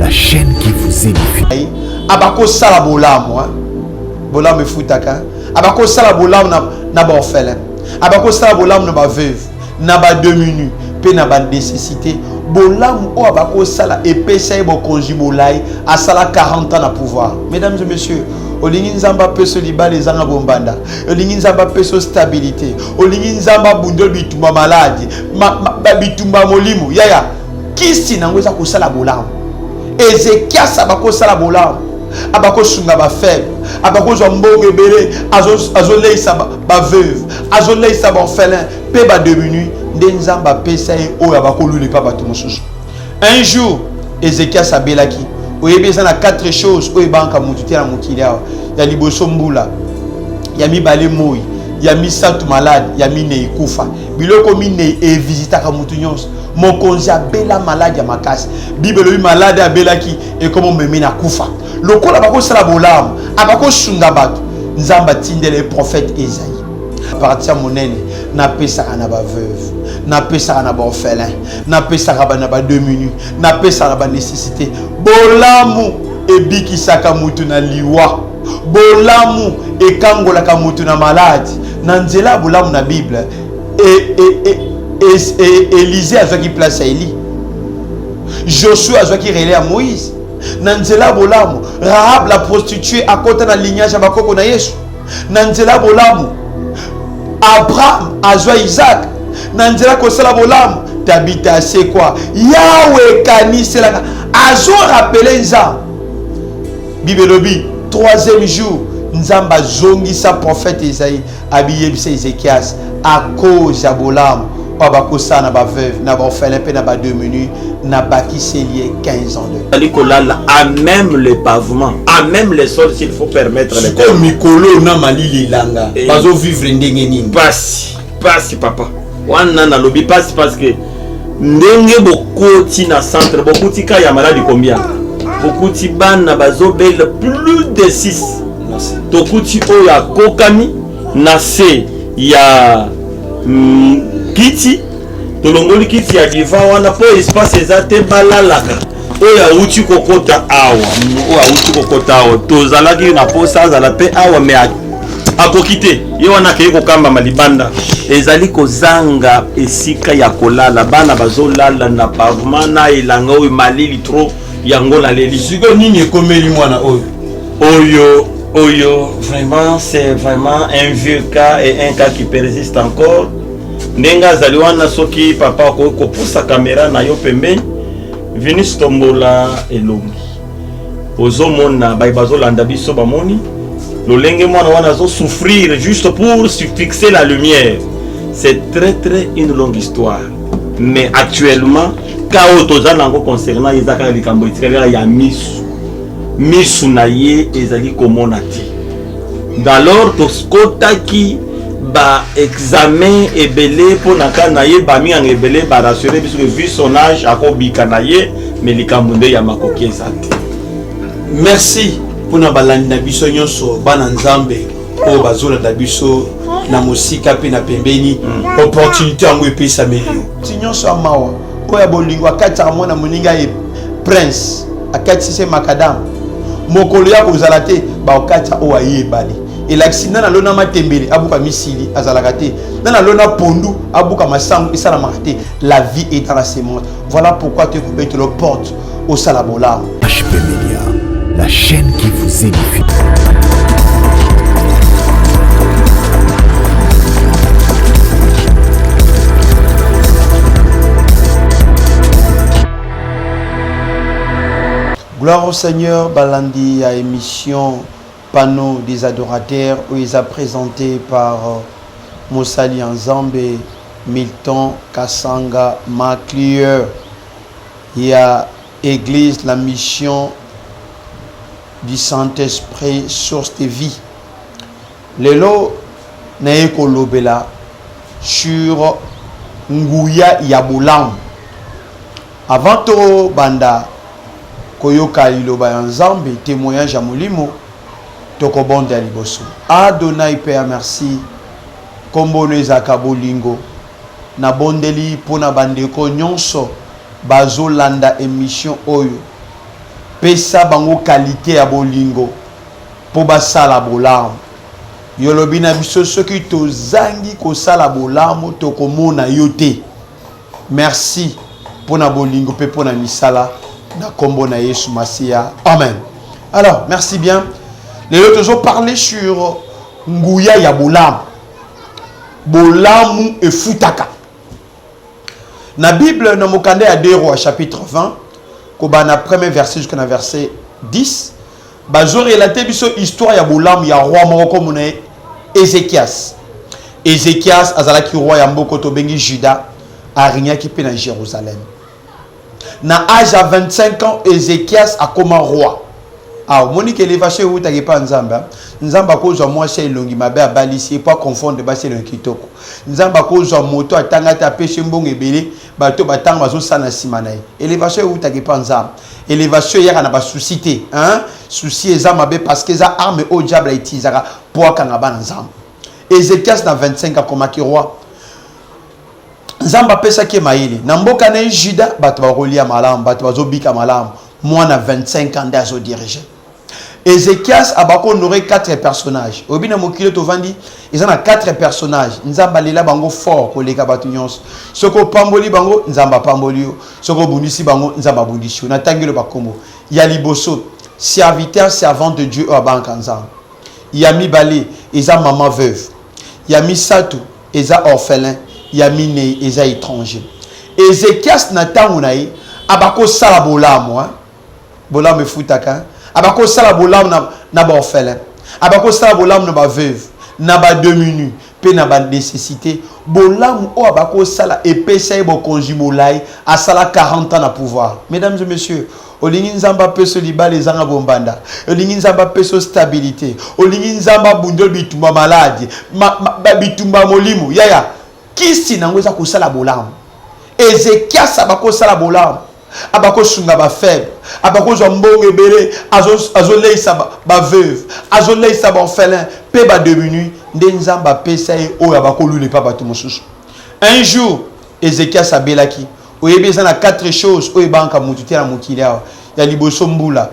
la chaîne qui vous édifie. Abako sala bolamu, bolamu futaka. Abako sala bolamu na ba orphelin. Abako sala bolamu na ba veuve, na ba demi-nu, pe na ba nécessité. Bolamu o abako sala epesa bo konji bolai a sala 40 ans na pouvoir. Mesdames et messieurs, olingi nzamba peso libala ezanga bombanda, olingi nzamba peso stabilité, olingi nzamba bundo bitumba maladi, bitumba molimo. Yaya, kisi nango eza ko sala bolamu. Ezekias abako sala bolamu. Abako sunga ba faible, abako zo mbonge bele, azoleisa ba veuve, azoleisa ba orphelin, pe ba demi-nu, ndenzamba pesa e o abako lule pa ba tumosusu. Un jour, Ezekias abelaki, oyebeza na 4 choses o ebanka mututi na mukili awa. Ya liboso mbula, ya mibale moi, ya misatu malade, ya mine ikufa. Biloko mine e visitaka mutu nyonso. Mokonzi abela malade ya makasi. Bibelo malade abelaki e komo memi na kufa. Lokola bako sala bolamu, abako sunga bato. Nzamba tindele prophète Esaïe. Partia monene na pesaka na ba veuve, na pesaka na ba orphelin, na pesaka na ba demi-nu, na pesaka na ba nécessité. Bolamu ebikisaka mutu na liwa. Bolamu ekangolaka mutu na malade. Na nzela bolamu na Bible Élisée a qui place à Élie. Josué a qui relais à Moïse. Nanzela bolamu Rahab la prostituée à côté de lignage à bakoko na Yesu. Nanzela bolamu Abraham a Isaac. Nanzela kosala bolamu Tabita c'est quoi Yahweh kaniselaka azo rappeler nzam. Bibelobi 3e jour nzamba zongi sa prophète Isaïe habillé de Ézéchias à cause de bolamu. Abakosa na ba veuve na ba orphelin pe na ba demi-nu na baki lié 15 ans de. Alikolala à même le pavement, à même les sols s'il faut permettre les comme mikolo na malili langa bazo vivre ndenge nini passe papa wana na lobby passe parce que ndenge bokoti na centre bokoti ka ya maladi combien bokoti bana bazo belle plus de 6 tokuti o ya kokami na se ya kiti tolongoli kiti ya diva wana po espace ezate balalaka oya uti kokota awa tozalaki na posa azala pe awa me akokite ye wana kei kokamba malibanda ezali kozanga esika ya kolala bana bazolala na pavement na elanga oyo malili trop yango na leli siko nini ekomeli mwana oyo vraiment c'est vraiment un vieux cas et un cas qui persiste encore. Nenga zaliwana soki papa ko poussa caméra na yo pembeni Venus tombola elongi ozomona bazolanda biso bamoni lolenge mwana wana zo souffrir juste pour se fixer la lumière. C'est très une longue histoire, mais actuellement kao tozana ngo concernant ezaka likambo itikala ya misu na ye ezali komona ti d'alors toskotaki ba examen ebele pour nakana ye ba mi ebele ba rassurer puisque vu son âge akobika na ye mais likambo nde ya makoki ezate. Merci pour na balandi na biso nyonso bana nzambe o bazola da biso na musika pe na pembeni opportunité yango epesa melio ti nyonso amawa oya bolingo akati amona moninga e prince akati se makadam mokolo ya kozala te ba okati o ayebali elakisina na lona matembele abuka misili azalaka te na lona pondu abuka masango esala marté. La vie est dans la sémence. Voilà pourquoi tu peux mettre le porte au salabola. HP Media, la chaîne qui vous édifie. Gloire au Seigneur, Balandi à émission Panneau des adorateurs où il a présenté par Moussali Nzambe, Milton Kassanga Maclieur. Il y a Église, la mission du Saint-Esprit, source de vie. Lelo Naeko Lobela sur Nguya Yabulam. Avant to banda Koyoka Liloba Nzambe, témoignage à Molimo. Toko bonde ya liboso. Adonai Père merci. Kombono ezaka bolingo. Na bondeli pona bandeko nyonso bazolanda émission oyo. pesa bango qualité ya bolingo po basala bolamu. Yolobi na biso soki tozangi kosala bolamu tokomona yo te. Merci pour na bolingo pe pour na misala na kombo na Yesu Masia. Amen. Alors, merci bien. Les autres ont parlé sur Nguya ya bolamu. Bolamu et futaka. Na Bible, na mokande ya 2 Rois chapitre 20, koba na premier verset jusqu'à verset 10, bazo relater biso histoire ya bolamu ya roi moko mona Ézéchias. Ézéchias azalaki roi ya mboko to bengi Juda, arignaki pe na Jérusalem. Na âge à 25 ans, Ézéchias a comme roi. Ah, monique élévation où t'as pas Nzamba. Nzamba cause moi c'est longi mabe à balisi pas confondre ba c'est le kitoko. Nzamba cause moto atanga ta pêche mbong ebele bato batanga bazo sana simanae. Élévation où t'as pas Nzamba. Élévation hier na ba soucité, hein? Souci eza mabe parce que za arme au diable itisaka pour kangaba Nzamba. Ézéchias na 25 ans comme roi. Nzamba pesa ke maïli. Na mboka na Juda bato ba rolia malam, bato bazo bika malam. Moi na 25 ans d'azo diriger. Ézéchias a honoré 4 personnages. Obina mokile to vandi, ils en a 4 personnages. Nzamba lela bango fort ko leka batunyons. Soko pamboli bango, nzamba pamboli yo. Soko bundisi bango, nzamba bundisi yo. Na tangelo bakombo. Ya liboso, serviteur servant de Dieu au bankanzam. Yami balé, eza maman veuve. Yami satu, eza orphelin. Yami né, eza étranger. Ézéchias na tangunaï, abako sala bolamu, hein. Bolamu futaka. Abako sala bolamu na ba orphelin. Abako sala bolamu na ba veuve, na ba demi-nu, pe na ba nécessité. Bolamu o abako sala epesa bo konji molai a sala 40 ans na pouvoir. Mesdames et messieurs, olingi nzamba peso libala ezanga bombanda. Olingi nzamba peso stabilité. Olingi nzamba bundo bitumba maladi, bitumba molimo. Yaya, kisi nango eza ko sala bolamu. Ézéchias abako sala bolamu. Abako sunga ba faible, abako zombonge bele, azo leisa ba veuve, azo leisa ba orphelin, pe ba demi-nu, ndenzamba pesa e o abako lule pa bato mosusu. Un jour, Ézéchias abelaki, oyebeza na 4 choses o ebanka mututi na mukili awa. Ya liboso mbula,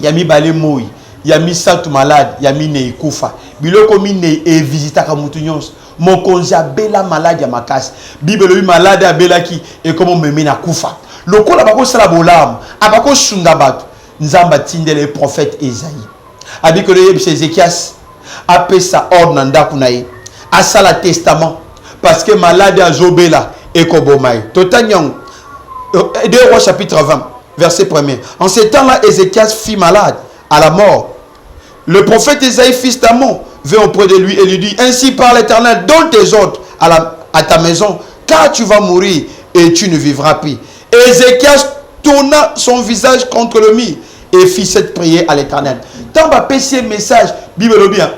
ya mibale moi, ya misatu malade, ya mine ikufa. Biloko mine e visitaka mutu nyonso. Mokonzi abela malade ya makasi. Bible malade abelaki e komo meme na kufa. Lokola bako sala bolamu, abako sunga bato, nzamba tindele prophète Esaïe. Abiko le yebise Ézéchias, apesa ordre na ndaku na ye, asala testament, parce que malade azobela ekobomai. Totanyong, 2 Rois chapitre 20, verset 1er. En ce temps-là, Ézéchias fit malade à la mort. Le prophète Esaïe, fils d'Amon, vint auprès de lui et lui dit, ainsi parle l'Éternel, donne tes ordres à ta maison, car tu vas mourir et tu ne vivras plus. Ézéchias tourna son visage contre le mur et fit cette prière à l'Éternel. Tant va passer message, Bible bien.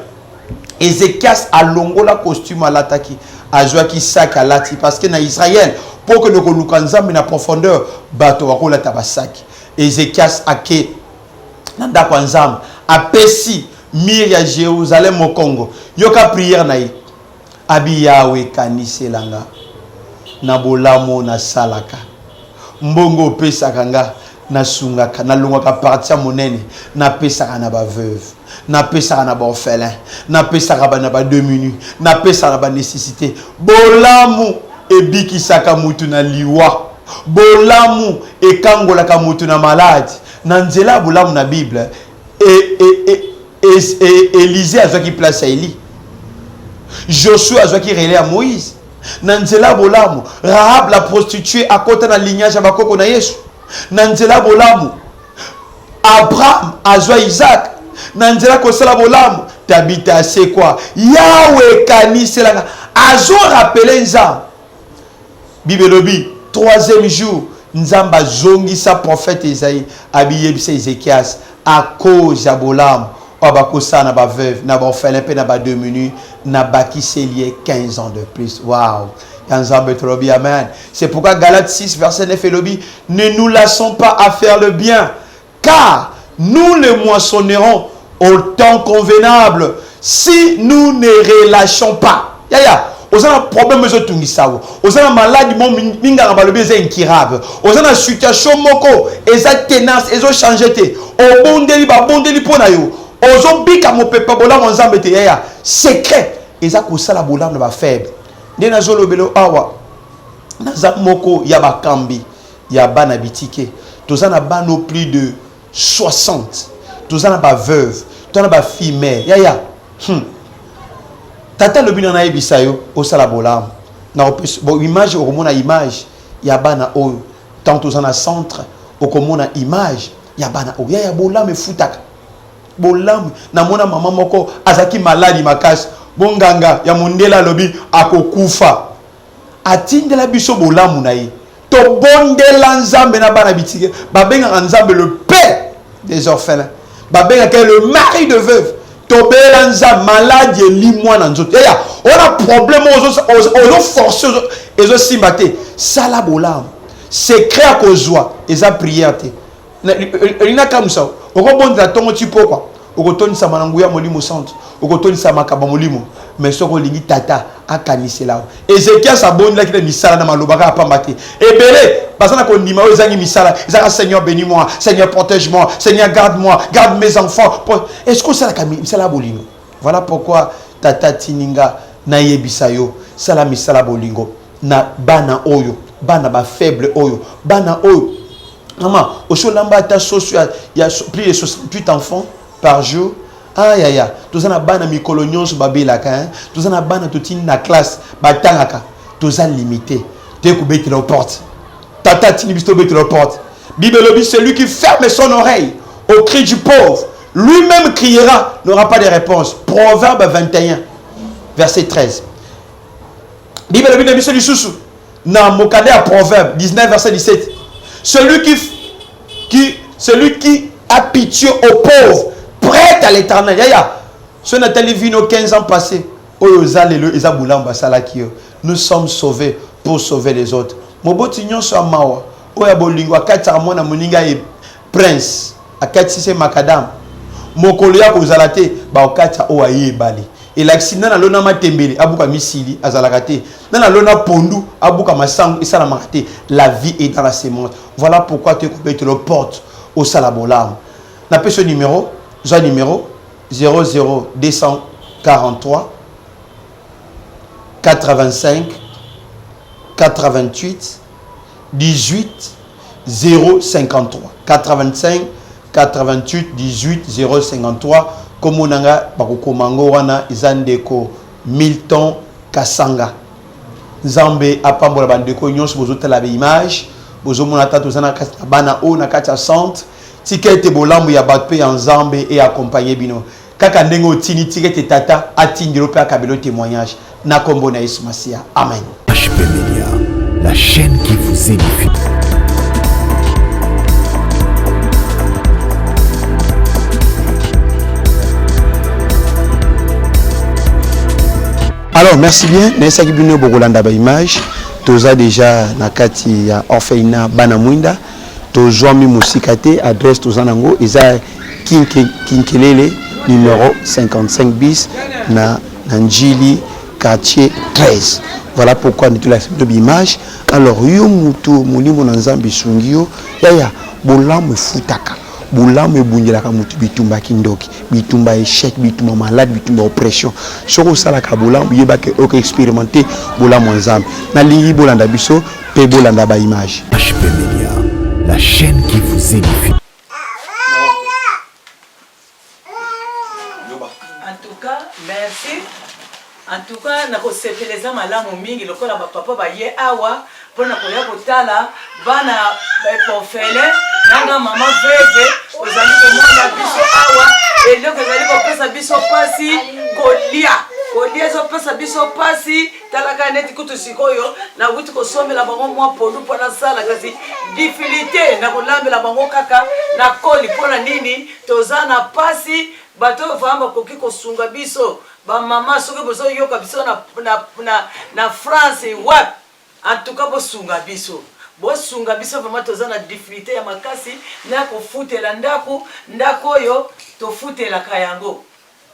Ézéchias a longo la costume à l'attaquer, a joué qui sac à l'ati parce que dans Israël, pour que nous connaissions na profondeur, bateau à la tabasak. Ézéchias a que nanda kwanzam a pesi mir ya Jérusalem au Congo. Yoka prière naï. Abi Yahweh kanise langa. Na bolamo na salaka. Mbongo pesaka nga na sungaka na longaka partia monene na pesaka na ba veuve na pesaka na ba orphelin na pesaka na ba demi-nu na pesaka na ba nécessité. Bolamu ebikisaka mutu na liwa. Bolamu ekangolaka mutu na malade. Na nzela bolamu na Bible Élisée a qui place à Élie. Josué a qui relais à Moïse. Nanzela bolamu Rahab la prostituée à côté na lignage abakoko na Yesu. Nanzela bolamu Abraham azwa Isaac. Nanzela kosala bolamu Tabita c'est quoi Yahweh kaniselanga azo rappeler nzamba. Bibelobi 3e jour nzamba zongi sa prophète Isaïe abiyebisa Ézéchias à cause ya bolamu Abakosa na ba veuve na ba orphelin pe na ba demi-nu na baki lié 15 ans de plus. Waouh. Amen. C'est pourquoi Galates 6 verset 9 et lobby, ne nous lassons pas à faire le bien, car nous le moissonnerons au temps convenable si nous ne relâchons pas. Yaya, Vous avez un problème de tungisawo. Vous avez une maladie minga balobi est incurable. Vous avez une situation moko eza tenace, ezo changer te. O bondeli pona yo. Ozo bika mo pepa bola mo nzambe te ya. Secret eza ko sala bola na ba faible. Nde na zolo belo awa. Na za moko ya ba kambi ya bana bitike. Toza na bano plus de 60. Toza na ba veuve, toza na ba fille mère. Ya. Tata le bino na yebisa yo o sala bolam na bon image o komona image ya bana oyo tant toza na centre o komona image ya bana oyo ya bolam efutaka bolam na mona mama moko azaki maladi makasi bonganga ya mondela lobi akokufa atindela biso bolam na ye to bondela nzambe na bana bitike babenga nzambe le père des orphelins babenga le mari de veuve tobela nza malade limwa na nzoto ya on a problème ozo forcer ezo simbate sala bolam secret kozwa eza prière te ina kamusa okobonda tongo tipokwa okotonisa manangu ya molimo centre okotonisa makaba molimo mais soko lingi tata akanisela Ezekiel sabonda kile misala na malobaka apamba te ebele basana ko ndima o ezangi misala ezaka Seigneur bénis-moi, Seigneur protège-moi, Seigneur garde-moi, garde mes enfants. Est-ce que ça la misala bolingo? Voilà pourquoi tata tininga na yebisa yo sala misala bolingo na bana oyo bana ba faible oyo bana oyo maman au cholamba ta social il y a plus de 68 enfants par jour. Aïe aïe aïe, tous en a bana mikolonions babelaka, hein. Tous en a bana tutine na classe, batangaka, tous en limité. T'es coupé la porte. Tata tinibisto bête la porte. Bible lobby, celui qui ferme son oreille au cri du pauvre, lui-même criera, n'aura pas de réponse. Proverbe 21, verset 13. Bible lobby, celui sous na mokade à Proverbe 19, verset 17. Celui qui a pitié aux pauvres, prête à l'éternel. Ce n'est pas vino 15 ans passés. Nous sommes sauvés pour sauver les autres. Mobotignon soit mawa. Oya bolingo akati amona moninga e prince. Akati se makadam. Mokoloya kozalate ba okati oya yebali. Et l'accident na lona matembele abuka misili azalakate. Na lona pondu abuka masangu isala makate. La vie est dans la sémence. Voilà pourquoi tu peux te le porte au salabolam. Na pe ce numéro numéro 00243 85 88 18 053 85 88 18 053 comme on a bakokomango wana izandeko Milton Kasanga Nzambe apambola bandeko nyonso bozotala ba image bozomona tata tozana bana o na kati ya centre tikete bolambu ya batpe ya Nzambe et accompagner bino kaka ndengo tini tikete tata atindiro pe akabelo témoignage na kombo na Yesu Masia. Amen. HP Media, la chaîne qui vous édifie. Alors merci bien, nesa kibino bokolanda ba image toza déjà na kati ya orphelinat bana mwinda tozwami musikate adresse tozanango eza Kinkelele numéro 55 bis na Njili quartier 13. Voilà pourquoi nous la image. Alors yo mutu molimo na Nzambe sungio yaya bolamu futaka bolamu ebungelaka mutu bitumba kindoki bitumba échec bitumba malade bitumba oppression soko sala ka bolamu yebake ok expérimenter bolamu Nzambe na lingi bolanda biso pe bolanda ba image. HP Media, la chaîne qui vous édifie. En tout cas, merci. En tout cas, na kosepeleza malamu mingi lokola ba papa ba ye awa pona koya kotala bana pofele nanga mama veve ozali komona biso awa eloko ezali kopesa biso pasi kolia zo pesa biso pasi talaka neti kutu sikoyo na wuti kosomela bango mwa polu pona sala kasi difficulté na kolambela bango kaka na koli pona nini tozana pasi bato vamba koki kosunga biso ba mama soki bozo yoka biso na France wat en tout cas bosunga biso vraiment tozana difficulté ya makasi na kofutela ndako yo tofutela kayango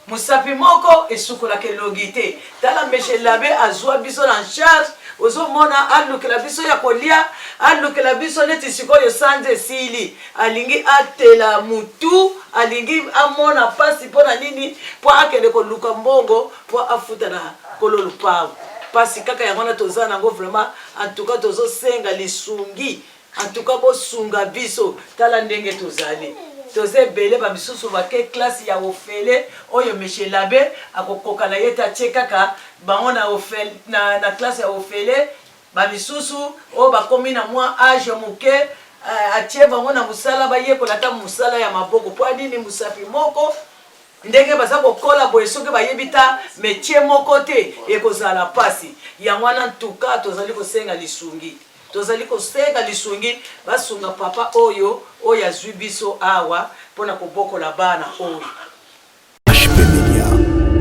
musapi moko esukolaka elongi te tala meshe labe azwa biso na charge ozomona alukela biso ya kolia alukela biso neti sikoyo sanze esili alingi atela mutu alingi amona pasi mpona nini po akende koluka mbongo po afuta na kolo lupango pasi kaka yango wana toza nango vraiment en tout cas tozosenga lisungi en tout cas bosunga biso tala ndenge tozali toze ebele bamisusu bake classe ya ofele oyo meshe labe akokoka na ye tatie kaka bango na classe ya ofele bamisusu oyo bakomi na mwa age moke atie bango na mosala bayekola ata mosala ya maboko po anini musapi moko ndenge baza kokola boye soki bayebi ta métier moko te ekozala pasi yango wana ntuka tozali kosenga lisungi tozali kosenga lisungi basunga papa oyo oyo azwi biso awa mpona kobokola bana oyo. HP Media,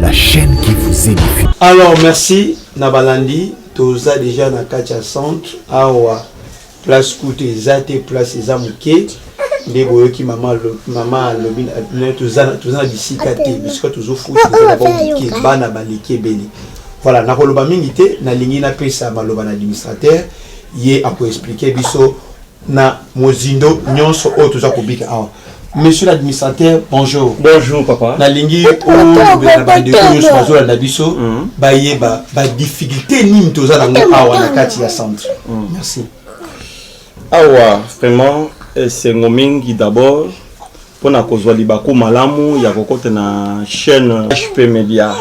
la chaîne qui vous édifie. Alors merci Nabalandi, toza déjà na katia centre awa place koute ezate place eza moke nde boyoki mama alobi toza na bisika te bisika tozofuta eza moke bana baleki ebele. Voilà, nakoloba mingi te nalingi napesa maloba na administrateur ye akoexplike biso na mozindo nyonso oyo toza kobika awa. Monsieur l'administrateur, bonjour. Bonjour papa. Nalingi na bandeko nyonso bazolanda biso bayeba badifficulté nini toza nango awa na kati ya centre. Merci. Awa vraiment esengo mingi d'abord mpona kozwa libaku malamu ya kokota na chaîne HP Media.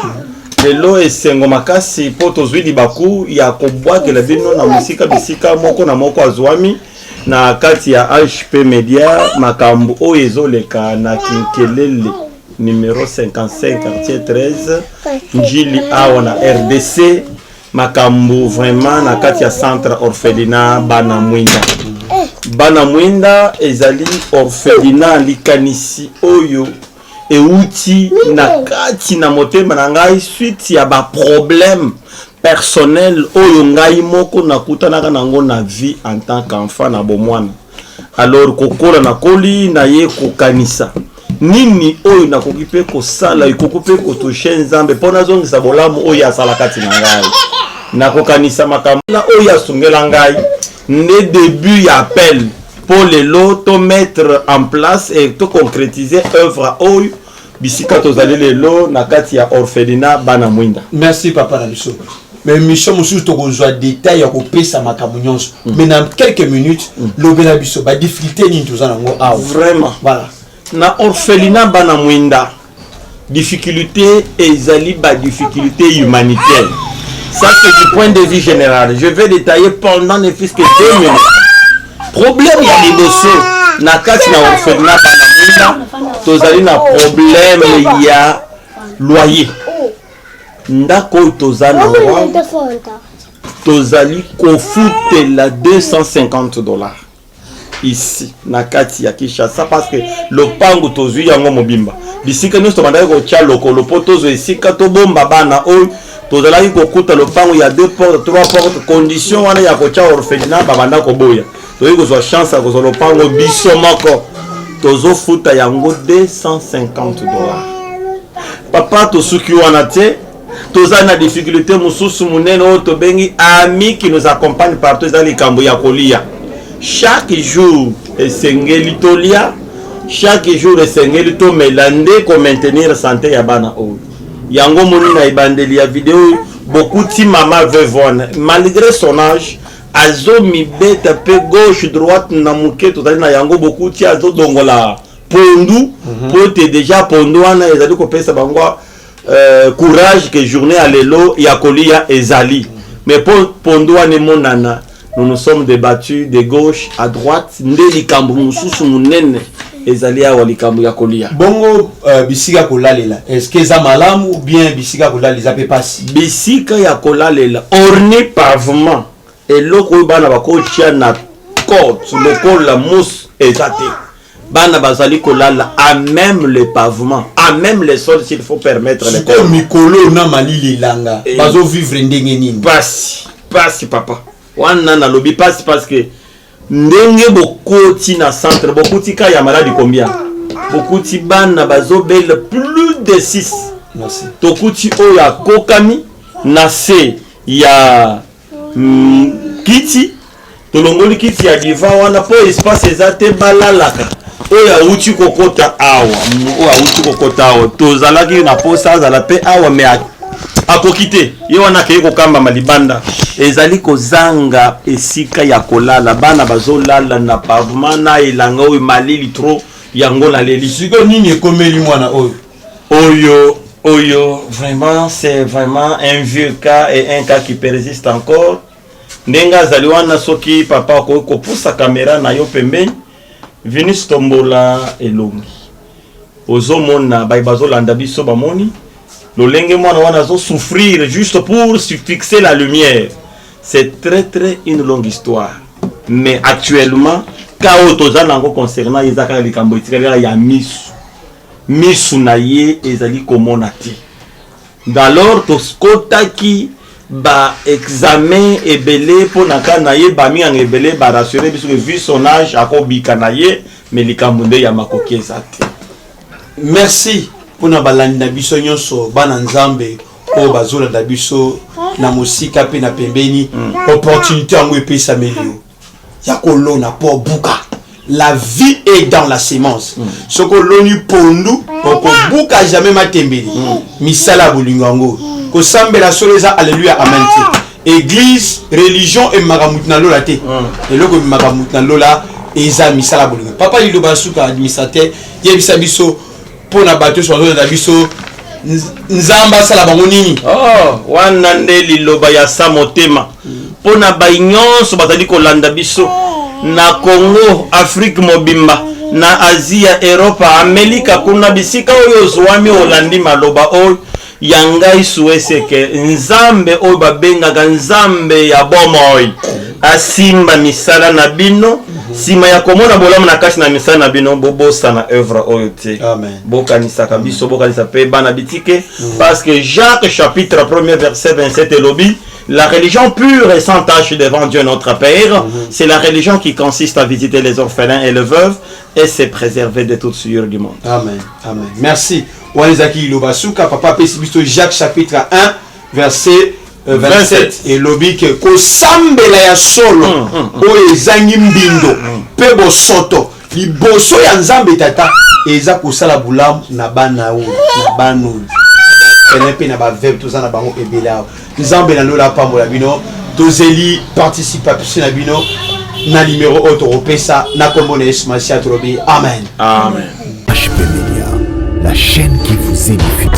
Lelo esengo makasi po tozwi libaku ya kobwakela bino na musika bisika moko na moko azwami na kati ya HP Media makambo oyo ezoleka na Kinkelele numéro 55 quartier 13 njili awa na RDC makambo vraiment na kati ya centre orphelinat bana mwinda. Bana mwinda ezali orphelinat likanisi oyo euti na kati na motema na ngai suite ya ba problème personnel oyo ngai moko nakutanaka nango na vie en tant qu'enfant na bomwana. Alors kokola na koli na ye kokanisa nini oyo nakoki pe kosala ikoki pe kotoshe nzambe mpona zongisa bolamu oyo asala kati na ngai nakokanisa makambo na oyo asungela ngai nde début ya appel pour lelo to mettre en place et to concrétiser œuvre oyo bisika tozali lelo na kati ya orphelinat bana mwinda. Merci papa na biso. Mais mission mosusu tokozwa détail ya kopesa makambo nyonso. Mais dans quelques minutes lobela biso ba difficulté nini toza nango awa. Vraiment. Voilà. Na orphelinat bana mwinda difficulté ezali ba difficulté humanitaire. Ça c'est du point de vue général. Je vais détailler pendant ne fût-ce que 2 minutes. Problème ya liboso na kati na orphelinat bana mwinda tozali na problème ya loyer. Ndako toza na tozali kofutela $250 ici na kati ya Kinshasa parce que lopango tozwi yango mobimba bisika nyonso tobandaki kotia lokolo po tozo esika tobomba bana oyo tozalaki kokuta lopango ya 2 portes 3 portes condition wana ya kotia orphelinat babanda koboya toyei kozwa chance ya kozwa lopango biso moko tozofuta yango $250. Papa tosuki wana te toza na difficulté mususu munene oyo tobengi ami qui nous accompagne partout dans les kambo ya kolia. Chaque jour esengeli tolia, chaque jour esengeli to melande ko maintenir santé ya bana oyo. Yango moni na ibandeli ya vidéo beaucoup ti mama veuve malgré son âge azo mi beta pe gauche droite na muke tozali na yango beaucoup ti azo dongola pondu pote déjà pondu wana ezali kopesa bango courage que journée à l'élo ya kolia ezali mais pour pondu wana monana nous sommes débattus de gauche à droite nde likambo mususu munene ezali awa likambo ya kolia bongo bisika kolalela est-ce que za malamu ou bien bisika kolalela pe pasi bisika ya kolalela orni pavement eloko oyo bana bakotia na côte lokola mousse ezate bana bazali kolala à même le pavement à même les sols s'il faut permettre les ko mikolo na malili langa bazo vivre ndenge nini pasi papa wana na lobi pasi parce que ndenge bokoti na centre bokoti ka ya maladi combien bokoti bana bazo belle plus de 6 Merci. Tokuti oyo akokami na se ya kiti tolongoli kiti ya diva wana po espace ezate balalaka oyo auti kokota awa tozalaki na posa azala pe awa me akoki te ye wana akei kokamba malibanda ezali kozanga esika ya kolala bana bazolala na pavement na elanga oyo malili tro yango naleli siko nini ekomeli mwana oyo vraiment c'est vraiment un vieux cas et un cas qui persiste encore ndenge azali wana soki papa akoki kopusa kamera na yo pembeni Venus tombola elongi ozomona bayi bazolanda biso bamoni lolenge mwana wana azo souffrir juste pour fixer la lumière. C'est très une longue histoire, mais actuellement kao tozana ngo concernant ezaka likambo etikala ya misu na ye ezali komona te d'alors toskotaki ba examen ebele po nakana ye ba mi ebele ba rassurer biso que vu son âge akobika na ye mais likambo nde ya makoki ezate. Merci pour na balanda biso nyonso bana nzambe o bazola da biso na musika pe na pembeni opportunité yango epesa melio ya kolona po buka. La vie est dans la sémence. Ce que l'on y pondu, on buka jamais matembeli. Misala bolingango. Ko sambe la soleza alléluia amen. Église, religion et magamutna lola te. Et loko magamutna lola eza misala bolingango. Papa Lido Basuka administrateur, yebisa biso pona bateau sur la biso nzamba sala bango nini. Oh, wana nde liloba ya samotema. Pona bainyon so batali ko landa biso. Na Congo, Afrique mobimba, na Asia, Europe, Amerika, kuna bisika oyo zwami olandi maloba oyo yanga isueseke nzambe oyo babengaka nzambe ya bomoy asimba misala na bino sima ya komona bolamu na kasi na misala na bino bobosa na œuvre oyo te. Amen. Bokanisa kabiso bokanisa pe bana bitike parce que Jacques chapitre 1er verset 27 elobi la religion pure et sans tache devant Dieu notre Père, c'est la religion qui consiste à visiter les orphelins et les veuves et se préserver de toute souillure du monde. Amen. Amen. Merci. Wanezaki Lobasuka, papa Pesibisto Jacques chapitre 1 verset 27 et lobi que kosambela ya solo o ezangi mbindo pe bosoto liboso ya nzambe tata eza kosala bulamu na bana o na banu penepe na ba verbe tozana bango ebela nzambe na lola pambola bino tozeli participation na bino na numéro auto repesa na kombo na Yesu Masia trobi amen. Amen. HP Media, la chaîne qui vous édifie.